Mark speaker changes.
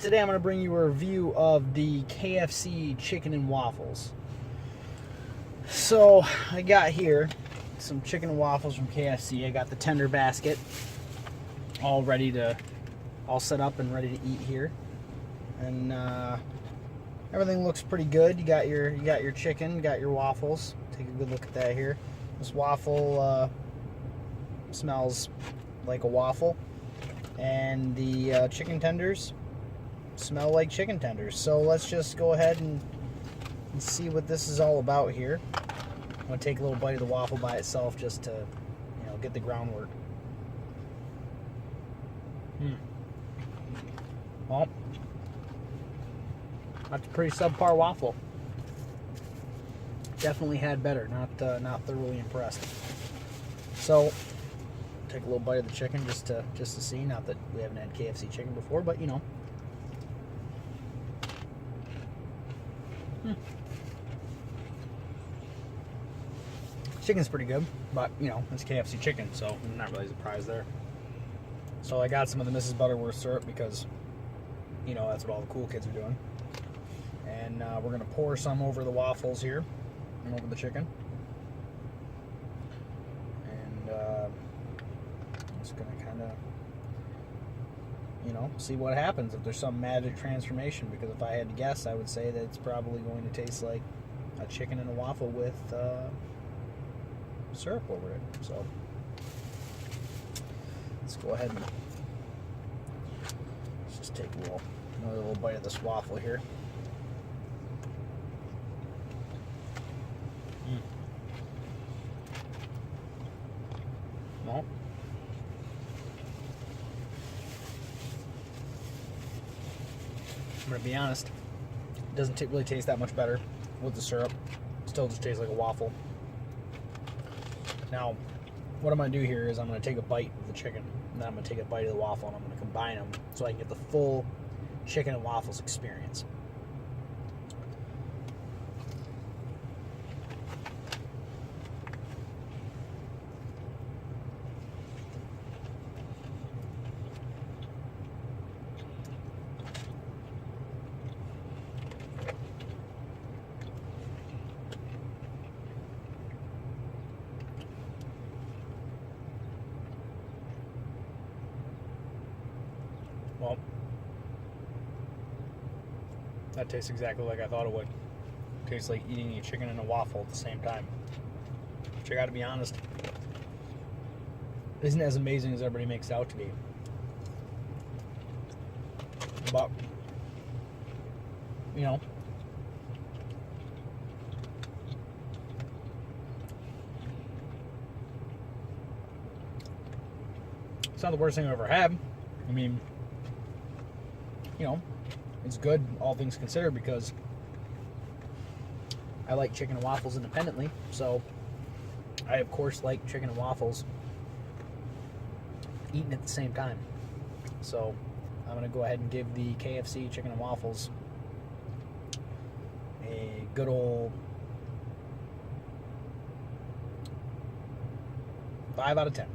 Speaker 1: Today I'm going to bring you a review of the KFC chicken and waffles. So I got here some chicken and waffles from KFC. I got the tender basket all set up and ready to eat here, and everything looks pretty good. You got your chicken, you got your waffles. Take a good look at that here. This waffle smells like a waffle, and the chicken tenders smell like chicken tenders. So let's just go ahead and see what this is all about here. I'm gonna take a little bite of the waffle by itself just to, get the groundwork. Well, that's a pretty subpar waffle. Definitely had better. Not thoroughly impressed. So take a little bite of the chicken just to see. Not that we haven't had KFC chicken before, but Chicken's pretty good, but it's KFC chicken, so I'm not really surprised there. So I got some of the Mrs. Butterworth syrup because that's what all the cool kids are doing. And we're gonna pour some over the waffles here and over the chicken. And just gonna kind of see what happens, if there's some magic transformation, because if I had to guess, I would say that it's probably going to taste like a chicken and a waffle with syrup over it. So let's go ahead and let's just take another little bite of this waffle here. Well, I'm gonna be honest, it doesn't really taste that much better with the syrup. Still just tastes like a waffle. Now, what I'm going to do here is I'm going to take a bite of the chicken, and then I'm going to take a bite of the waffle, and I'm going to combine them so I can get the full chicken and waffles experience. Well, that tastes exactly like I thought it would. It tastes like eating a chicken and a waffle at the same time. Which, I gotta be honest, isn't as amazing as everybody makes it out to be. But, it's not the worst thing I've ever had. I mean, it's good, all things considered, because I like chicken and waffles independently. So I, of course, like chicken and waffles eaten at the same time. So I'm going to go ahead and give the KFC chicken and waffles a good old 5 out of 10.